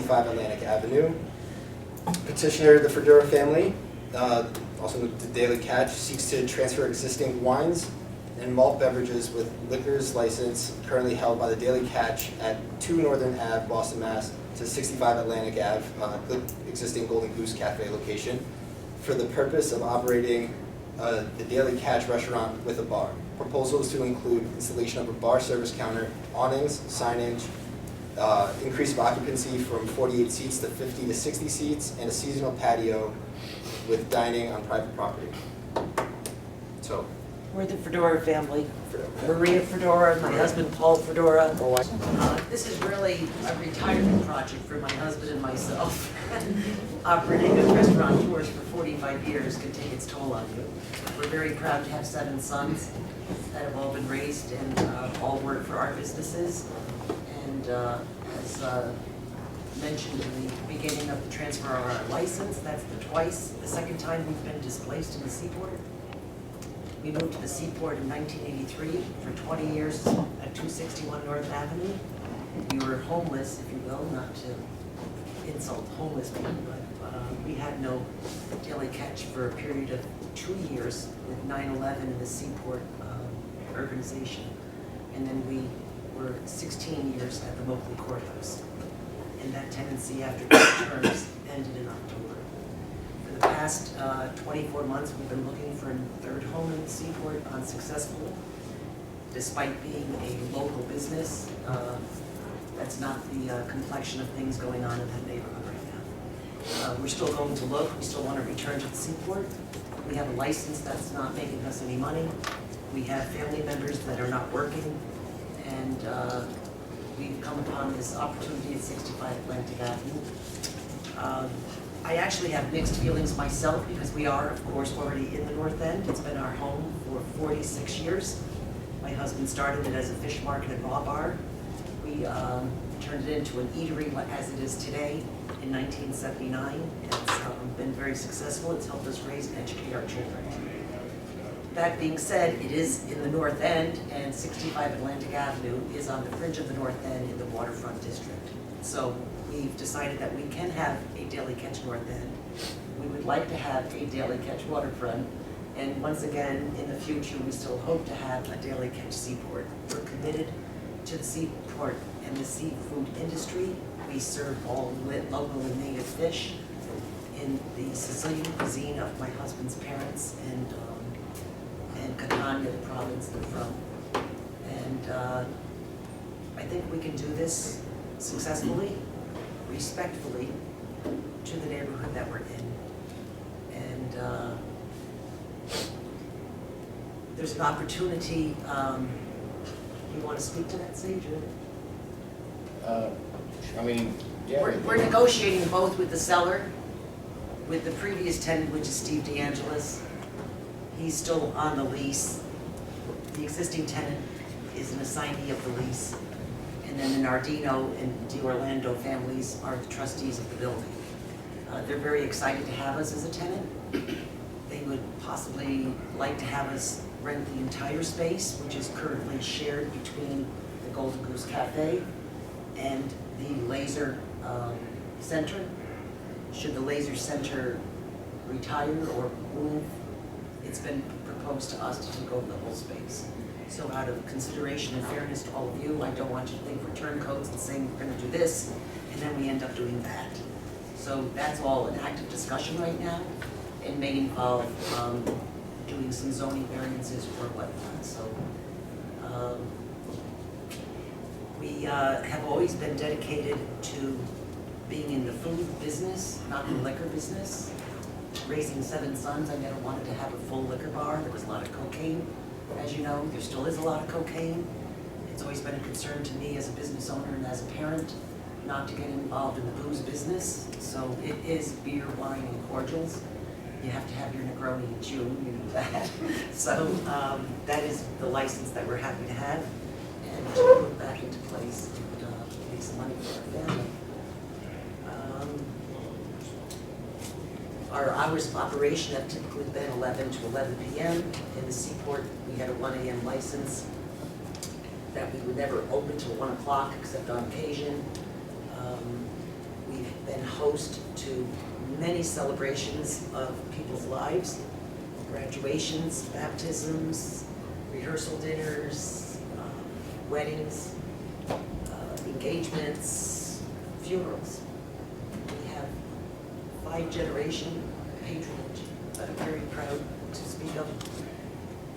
65 Atlantic Avenue. Petitioner, the Fedora family, also the Daily Catch, seeks to transfer existing wines and malt beverages with liquors license currently held by the Daily Catch at 2 Northern Ave, Boston, Mass. To 65 Atlantic Ave, the existing Golden Goose Cafe location, for the purpose of operating the Daily Catch restaurant with a bar. Proposal is to include installation of a bar service counter, awnings, signage, increase of occupancy from 48 seats to 50 to 60 seats, and a seasonal patio with dining on private property. So, We're the Fedora family. Fedora. Maria Fedora, my husband Paul Fedora. Oh, This is really a retirement project for my husband and myself. Operating as restaurateurs for 45 years can take its toll on you. We're very proud to have 7 sons that have all been raised and all work for our businesses. And as mentioned in the beginning of the transfer of our license, that's the second time we've been displaced in the Seaport. We moved to the Seaport in 1983 for 20 years at 261 North Avenue. We were homeless, if you will, not to insult homeless people, but we had no Daily Catch for a period of 2 years with 9/11 in the Seaport urbanization. And then we were 16 years at the Moakley Courthouse. And that tenancy after 2 terms ended in October. For the past 24 months, we've been looking for a third home in the Seaport unsuccessfully. Despite being a local business, that's not the complexion of things going on in that neighborhood right now. We're still going to look. We still want to return to the Seaport. We have a license that's not making us any money. We have family members that are not working. And we've come upon this opportunity at 65 Atlantic Avenue. I actually have mixed feelings myself because we are, of course, already in the North End. It's been our home for 46 years. My husband started it as a fish market and raw bar. We turned it into an eatery as it is today in 1979. It's been very successful. It's helped us raise and educate our children. That being said, it is in the North End, and 65 Atlantic Avenue is on the fringe of the North End in the waterfront district. So we've decided that we can have a Daily Catch North End. We would like to have a Daily Catch waterfront. And once again, in the future, we still hope to have a Daily Catch Seaport. We're committed to the Seaport and the seafood industry. We serve all local and native fish in the Sicilian cuisine of my husband's parents and Catania, the province they're from. And I think we can do this successfully, respectfully, to the neighborhood that we're in. And there's an opportunity, you want to speak to that, Sage? I mean, yeah. We're negotiating both with the seller, with the previous tenant, which is Steve DeAngelis. He's still on the lease. The existing tenant is an assignee of the lease. And then the Nardino and DiOrlando families are the trustees of the building. They're very excited to have us as a tenant. They would possibly like to have us rent the entire space, which is currently shared between the Golden Goose Cafe and the Laser Center. Should the Laser Center retire or move, it's been proposed to us to take over the whole space. So out of consideration and fairness to all of you, I don't want you to think we're turncoats and saying we're going to do this, and then we end up doing that. So that's all an active discussion right now, and may involve doing some zoning variances or whatnot. So we have always been dedicated to being in the food business, not the liquor business. Raising 7 sons, I never wanted to have a full liquor bar. There was a lot of cocaine. As you know, there still is a lot of cocaine. It's always been a concern to me as a business owner and as a parent not to get involved in the booze business. So it is beer, wine, and cordials. You have to have your Negroni in June, you know that. So that is the license that we're happy to have and to put back into place and make some money for our family. Our hours of operation have typically been 11 to 11 p.m. In the Seaport, we had a 1 a.m. license that we would never open till 1 o'clock except on occasion. We've been host to many celebrations of people's lives, graduations, baptisms, rehearsal dinners, weddings, engagements, funerals. We have 5-generation patronage that I'm very proud to speak of.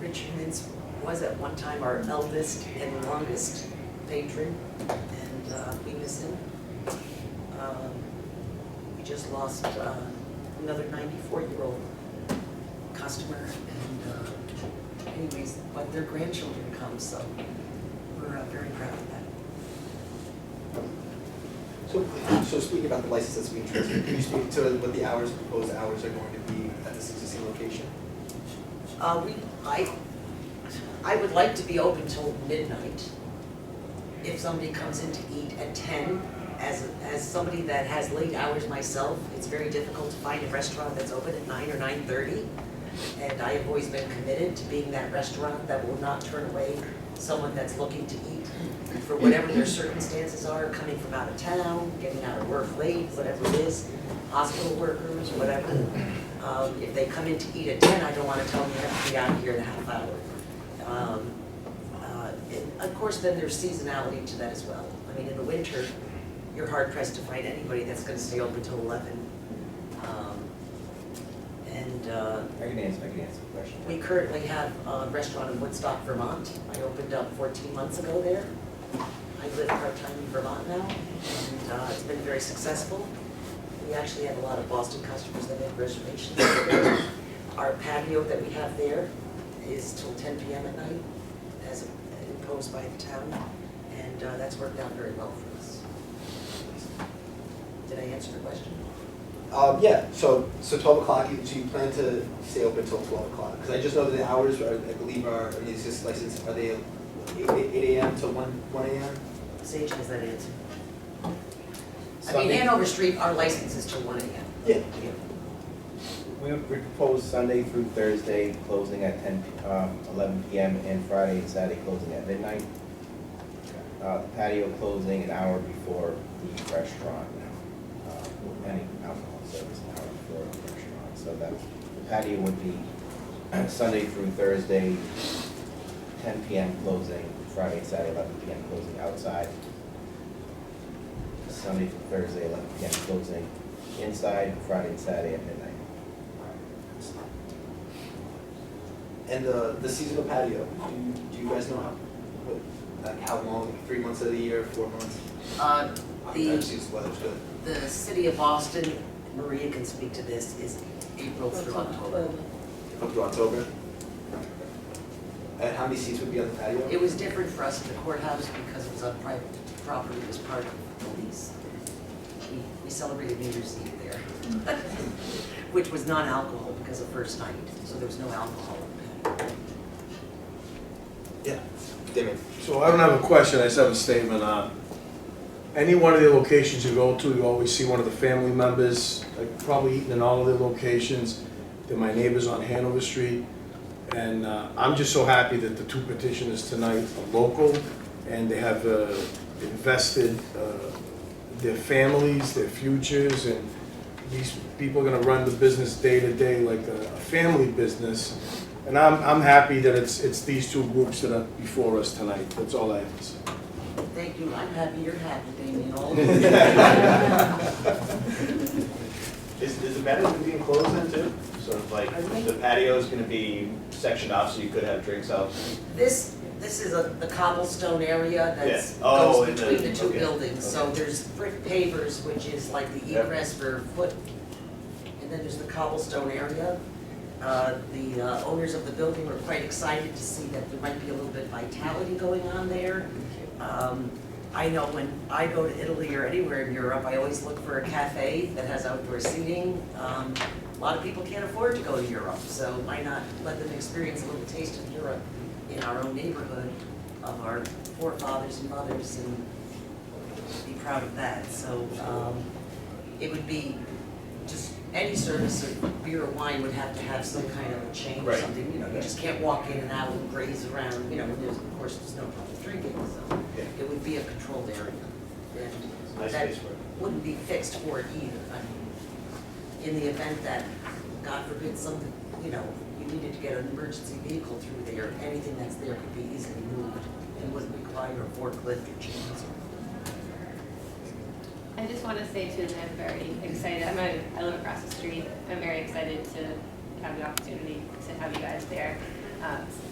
Richard Mintz was at one time our eldest and longest patron, and we miss him. We just lost another 94-year-old customer, and anyways, but their grandchildren come, so we're very proud of that. So speaking about the license that's being transferred, can you speak to what the hours, proposed hours are going to be at this existing location? I would like to be open till midnight. If somebody comes in to eat at 10, as somebody that has late hours myself, it's very difficult to find a restaurant that's open at 9 or 9:30. And I have always been committed to being that restaurant that will not turn away someone that's looking to eat for whatever their circumstances are, coming from out of town, getting out of work late, whatever it is, hospital workers, whatever. If they come in to eat at 10, I don't want to tell them you have to be out of here in a half hour. And of course, then there's seasonality to that as well. I mean, in the winter, you're hard pressed to find anybody that's going to stay open till 11. I can answer the question. We currently have a restaurant in Woodstock, Vermont. I opened up 14 months ago there. I live part-time in Vermont now, and it's been very successful. We actually have a lot of Boston customers that make reservations. Our patio that we have there is till 10 p.m. at night, as imposed by the town, and that's worked out very well for us. Did I answer the question? Yeah, so 12 o'clock, so you plan to stay open until 12 o'clock? Because I just know that the hours, I believe, are, I mean, is this license, are they 8 a.m. to 1 a.m.? Sage has that answer. I Sunday- mean, Hanover Street, our license is till 1 a.m. Yeah. We propose Sunday through Thursday, closing at 11 p.m. and Friday and Saturday closing at midnight. The patio closing an hour before the restaurant, any alcohol service an hour before the restaurant. So that the patio would be Sunday through Thursday, 10 p.m. closing, Friday and Saturday 11 p.m. closing outside. Sunday through Thursday 11 p.m. closing inside, Friday and Saturday at midnight. And the seasonal patio, do you guys know how long, 3 months of the year, 4 months? Obviously, the weather's good. The city of Boston, Maria can speak to this, is April through October. Up to October? And how many seats would be on the patio? It was different for us at the courthouse because it was on private property, it was part of the lease. We celebrated New Year's Eve there, which was non-alcohol because of first night, so there was no alcohol in the patio. Yeah, Damon. So I don't have a question, I just have a statement. Any one of the locations you go to, you always see one of the family members, like probably eating in all of their locations. They're my neighbors on Hanover Street. And I'm just so happy that the 2 petitioners tonight are local and they have invested their families, their futures, and these people are gonna run the business day to day like a family business. And I'm happy that it's these 2 groups that are before us tonight. That's all I have to say. Thank you, I'm happy you're happy, Damien, all Is the patio gonna be enclosed then too? Sort of like, the patio is gonna be sectioned off so you could have drinks out? This is the cobblestone area that's Yeah. Oh, goes and between then- the 2 okay. buildings. So Okay. there's brick pavers, which is like the Yep. egress for foot, and then there's the cobblestone area. The owners of the building were quite excited to see that there might be a little bit of vitality going on there. I know when I go to Italy or anywhere in Europe, I always look for a cafe that has outdoor seating. A lot of people can't afford to go to Europe, so why not let them experience a little taste of Europe in our own neighborhood of our forefathers and mothers and be proud of that. So it would be just any service of beer or wine would have to have some kind of a chain or Right. something. You know, you just can't walk in and out and graze around, you know, and there's, of course, there's no public drinking, so Yeah. it would be a controlled area. and Nice that space for it. wouldn't be fixed for it either. I mean, in the event that, God forbid, something, you know, you needed to get an emergency vehicle through there, anything that's there could be easily moved and wouldn't require a forklift or chainsaw. I just want to say too that I'm very excited. I live across the street. I'm very excited to have the opportunity to have you guys there.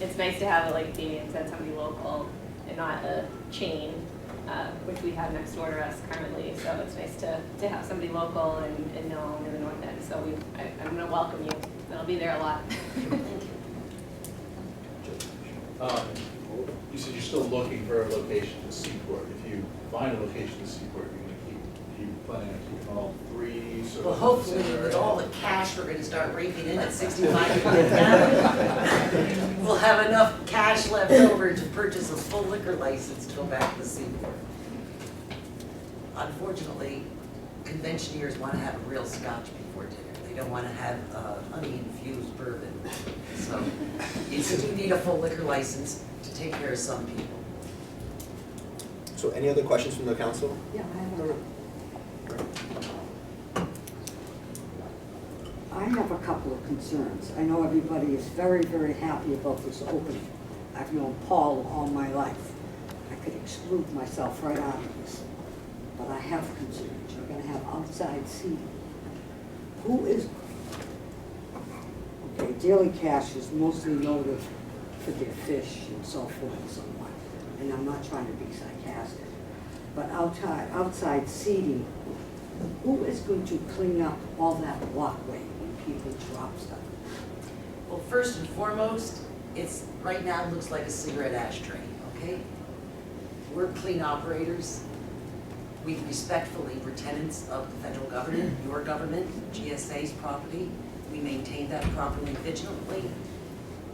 It's nice to have, like Damien said, somebody local and not a chain, which we have next door to us currently. So it's nice to have somebody local and known in the North End. So I'm going to welcome you. And I'll be there a lot. Thank you. You said you're still looking for a location in Seaport. If you find a location in Seaport, you're gonna keep, you planning on keeping all three sort of? Well, hopefully with all the cash we're gonna start raking in at 65 we'll have enough cash left over to purchase a full liquor license to go back to the Seaport. Unfortunately, conventioneers wanna have a real scotch before dinner. They don't wanna have honey-infused bourbon. So you do need a full liquor license to take care of some people. So any other questions from the council? Yeah, I have a couple of concerns. I know everybody is very, very happy about this opening. I've known Paul all my life. I could exclude myself right out of this. But I have concerns. You're gonna have outside seating. Who is, okay, Daily Cash is mostly noted for their fish and so forth and so on. And I'm not trying to be sarcastic. But outside seating, who is going to clean up all that walkway when people drop stuff? Well, first and foremost, it's, right now, it looks like a cigarette ashtray, okay? We're clean operators. We respectfully, we're tenants of the federal government, your government, GSA's property. We maintain that properly vigilantly,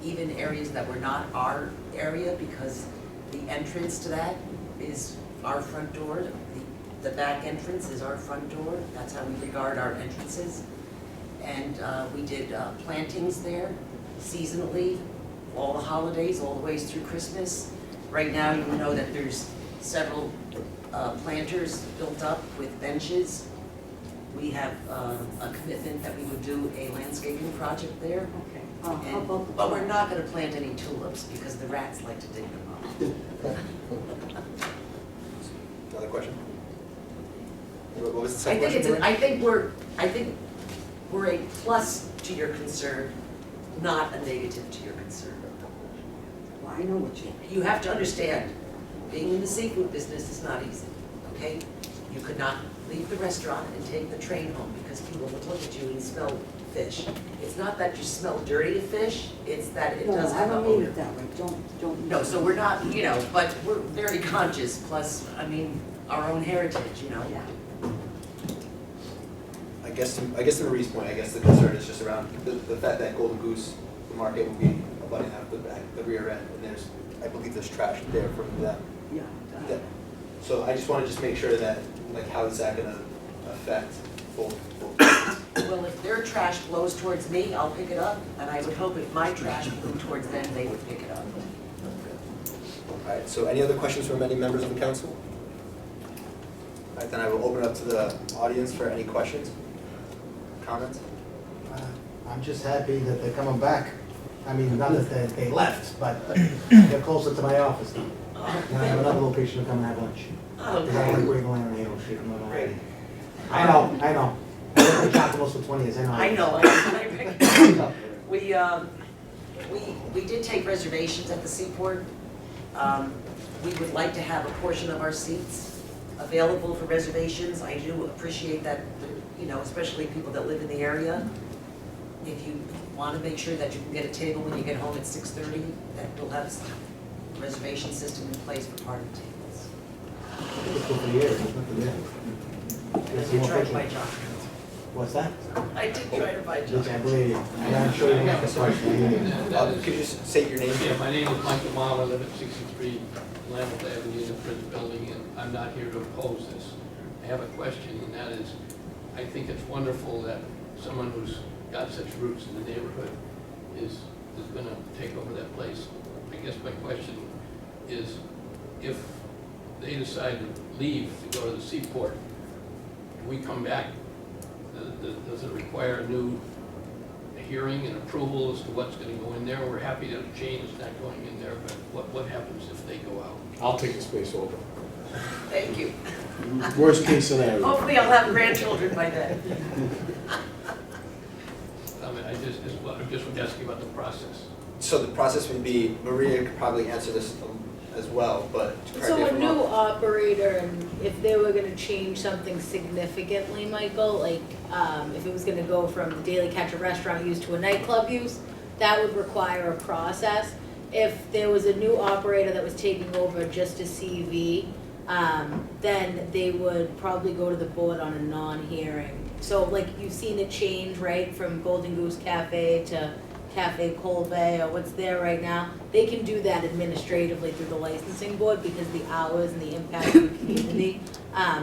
even areas that were not our area, because the entrance to that is our front door. The back entrance is our front door. That's how we regard our entrances. And we did plantings there seasonally, all the holidays, all the ways through Christmas. Right now, you know that there's several planters built up with benches. We have a commitment that we would do a landscaping project there. Okay, how And- about the... But we're not gonna plant any tulips because the rats like to dig them up. Another question? What was the second I think question? I think we're a plus to your concern, not a negative to your concern. Well, I know what you... You have to understand, being in the seafood business is not easy, okay? You could not leave the restaurant and take the train home because people would look at you and smell fish. It's not that you smell dirty of fish, it's that it No, does I have an don't mean odor. it that way. Don't... No, so we're not, you know, but we're very conscious, plus, I mean, our own heritage, you know? Yeah. I guess to Marie's point, I guess the concern is just around the fact that Golden Goose, the market will be abutting out the rear end, and I believe there's trash there from them. Yeah. Yeah. So I just want to just make sure that, like, how is that gonna affect both? Well, if their trash blows towards me, I'll pick it up, and I would hope if my trash blew towards them, they would pick it up. All right, so any other questions from any members of the council? All right, then I will open it up to the audience for any questions, comments? I'm just happy that they're coming back. I mean, not that they left, but they're closer to my office now. And I have another location to come and have lunch. Oh, Because I like great. where you land on Hazel Street, I'm not Great. ready. I know. I've been in Jacobos for 20 years, I know, I recognize. We did take reservations at the Seaport. We would like to have a portion of our seats available for reservations. I do appreciate that, you know, especially people that live in the area. If you want to make sure that you can get a table when you get home at 6:30, that we'll have a reservation system in place for party tables. It's good for the years, there's nothing there. I There's some did more try to pictures. buy John. What's that? I did try to buy Which I John. believe you. And I'm sure you have a question. Could you just state your name? Yeah, my name is Michael Mall, I live at 63 Lambeth Avenue in the Bridge Building, and I'm not here to oppose this. I have a question, and that is, I think it's wonderful that someone who's got such roots in the neighborhood is gonna take over that place. I guess my question is, if they decide to leave to go to the seaport, and we come back, does it require a new hearing and approval as to what's gonna go in there? We're happy to change not going in there, but what happens if they go out? I'll take the space over. Thank you. Worst case scenario. Hopefully I'll have grandchildren by then. I mean, I just would ask you about the process. So the process would be, Maria could probably answer this as well, but correct me So if a I'm new wrong. operator, and if they were gonna change something significantly, Michael, like, if it was gonna go from the Daily Catch a restaurant use to a nightclub use, that would require a process. If there was a new operator that was taking over just a CV, then they would probably go to the board on a non-hearing. So like you've seen it change, right, from Golden Goose Cafe to Cafe Colby or what's there right now. They can do that administratively through the licensing board because the hours and the impact of the community,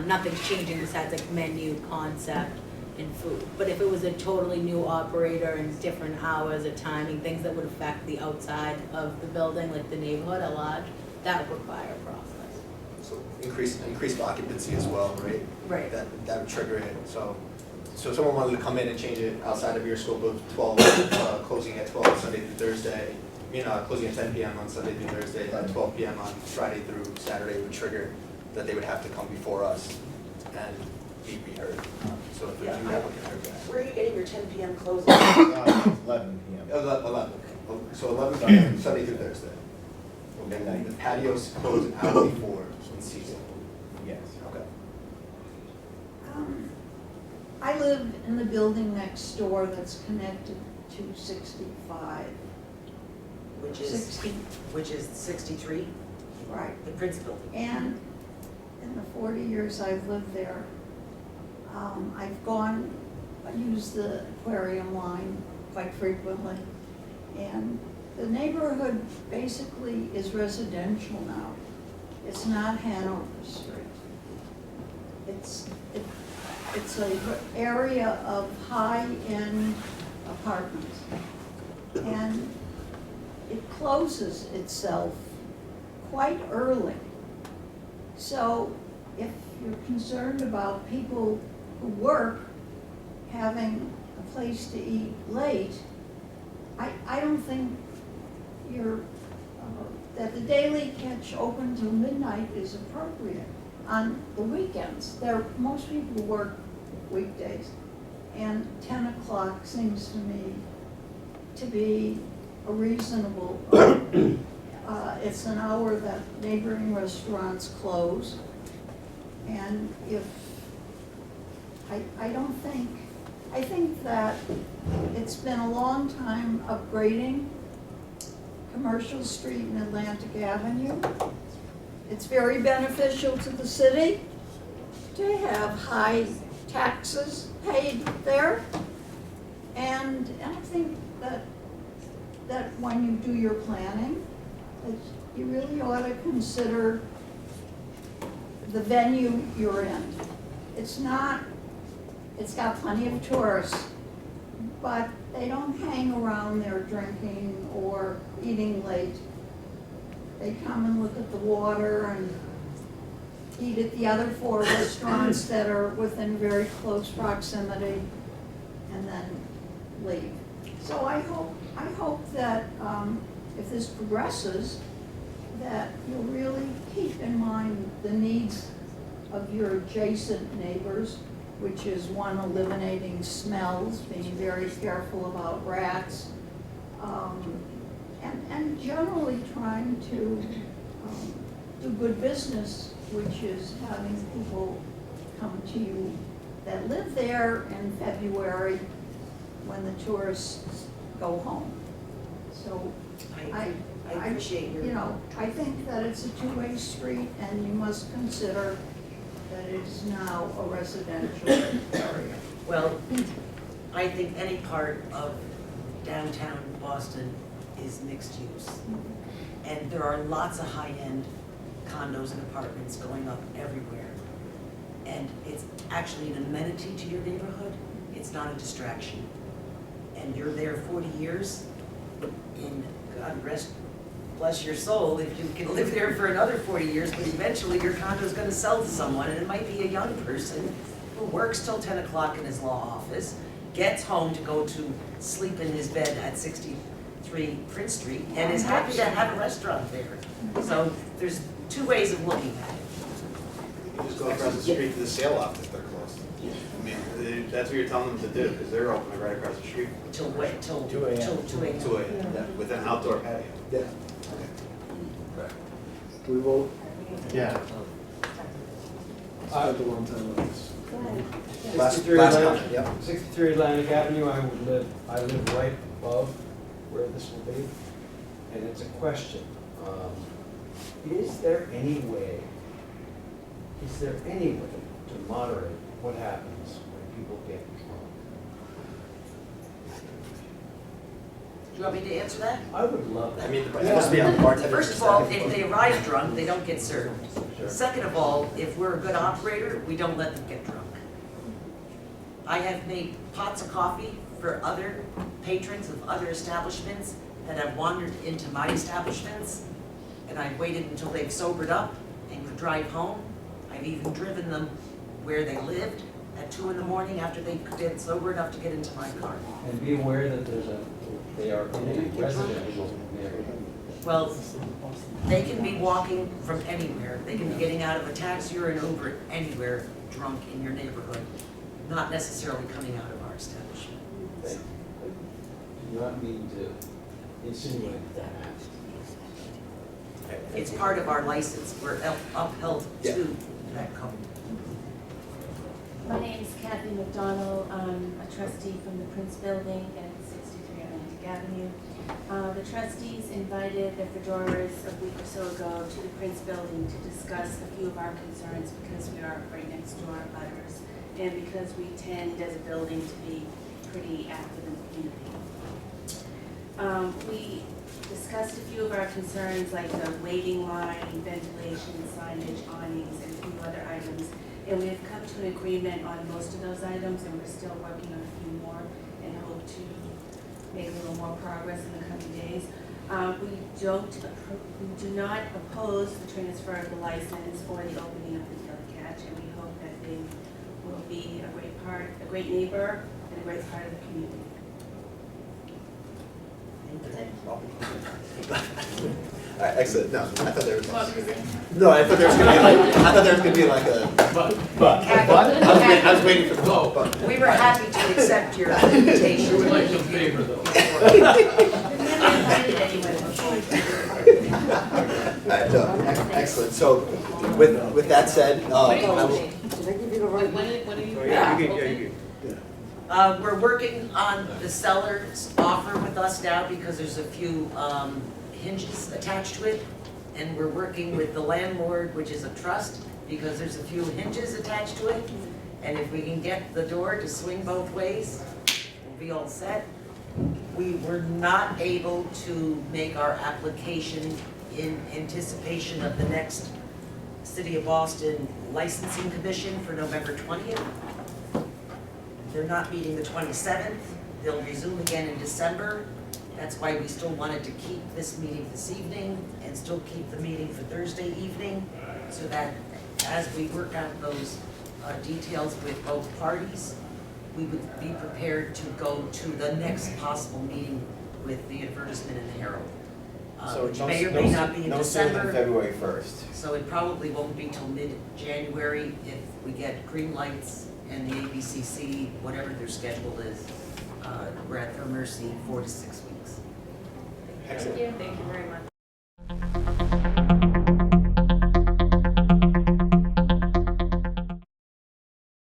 nothing's changing besides like menu, concept, and food. But if it was a totally new operator and different hours or timing, things that would affect the outside of the building, like the neighborhood at large, that would require a process. So increased occupancy as well, right? Right. That would trigger it, so if someone wanted to come in and change it outside of your scope of 12, closing at 12 Sunday through Thursday, closing at 10 p.m. on Sunday through Thursday, and 12 p.m. on Friday through Saturday would trigger that they would have to come before us and be reheard. So if Yeah, the new applicant heard that. Where are you getting your 10 p.m. closing? 11 p.m. 11, so 11 p.m. Sunday through Thursday. Midnight. The patios close an hour before in season. Yes. Okay. I live in the building next door that's connected to 65. Which is 63, Right. the Prince Building. And in the 40 years I've lived there, I use the aquarium line quite frequently. And the neighborhood basically is residential now. It's not Hanover Street. It's an area of high-end apartments. And it closes itself quite early. So if you're concerned about people who work having a place to eat late, I don't think that the Daily Catch open till midnight is appropriate. On the weekends, most people work weekdays, and 10 o'clock seems to me to be a reasonable, it's an hour that neighboring restaurants close. And I think that it's been a long time upgrading Commercial Street and Atlantic Avenue. It's very beneficial to the city to have high taxes paid there. And I think that when you do your planning, that you really ought to consider the venue you're in. It's got plenty of tourists, but they don't hang around there drinking or eating late. They come and look at the water and eat at the other 4 restaurants that are within very close proximity and then leave. So I hope that if this progresses, that you'll really keep in mind the needs of your adjacent neighbors, which is one, eliminating smells, being very careful about rats, and generally trying to do good business, which is having people come to you that live there in February when the tourists go home. So I appreciate your. I think that it's a two-way street, and you must consider that it is now a residential area. Well, I think any part of downtown Boston is mixed use. And there are lots of high-end condos and apartments going up everywhere. And it's actually an amenity to your neighborhood. It's not a distraction. And you're there 40 years, and God rest bless your soul, if you can live there for another 40 years, but eventually your condo's gonna sell to someone, and it might be a young person who works till 10 o'clock in his law office, gets home to go to sleep in his bed at 63 Prince Street, and is happy to have a restaurant there. So there's two ways of looking at it. You can just go across the street to the sale office, they're closed. I mean, that's what you're telling them to do, because they're open right across the street. Till wait, till 2 a.m. till 2 a.m. 2 a.m. with an outdoor patio. Yeah. Do we vote? Yeah. Spent a long time on this. Last 63 comment, Atlantic, yep. 63 Atlantic Avenue, I live right above where this will be, and it's a question. Is there any way to moderate what happens when people get drunk? Do you want me to answer that? I would love that. I mean, it has to be on the bartender. First of all, if they arrive drunk, they don't get served. Sure. Second of all, if we're a good operator, we don't let them get drunk. I have made pots of coffee for other patrons of other establishments that have wandered into my establishments, and I've waited until they've sobered up and could drive home. I've even driven them where they lived at 2 in the morning after they've been sober enough to get into my car. And be aware that they are in a residential area. Well, they can be walking from anywhere. They can be getting out of a taxi or an Uber anywhere drunk in your neighborhood, not necessarily coming out of our establishment. I do not mean to insinuate that. It's part of our license. We're upheld Yeah. to that code. My name is Kathy McDonald. I'm a trustee from the Prince Building at 63 Atlantic Avenue. The trustees invited the Fedoras a week or so ago to the Prince Building to discuss a few of our concerns because we are right next door butters and because we tend as a building to be pretty active in the community. We discussed a few of our concerns like the waiting line, ventilation, signage, awnings, and a few other items. And we've come to an agreement on most of those items, and we're still working on a few more and hope to make a little more progress in the coming days. We do not oppose the transfer of the license or the opening of the Daily Catch, and we hope that they will be a great neighbor and a great part of the community. All right, excellent. No, I thought there was. No, I thought there was gonna be like. I thought there was gonna be like a. But. I was waiting for the vote. But. We were happy to accept your invitation. We would like some favor though. Excellent. So, with that said, I will. Did I give you the right? When are you? We're working on the seller's offer with us now because there's a few hinges attached to it. And we're working with the landlord, which is a trust, because there's a few hinges attached to it. And if we can get the door to swing both ways, we'll be all set. We were not able to make our application in anticipation of the next City of Boston Licensing Commission for November 20th. They're not meeting the 27th. They'll resume again in December. That's why we still wanted to keep this meeting this evening and still keep the meeting for Thursday evening, so that as we work out those details with both parties, we would be prepared to go to the next possible meeting with the advertisement in the Herald. Which may or may not be in No sooner than December. February 1st. So it probably won't be till mid-January if we get green lights and the ABCC, whatever their schedule is. We're at their mercy 4 to 6 weeks. Excellent. Thank you very much.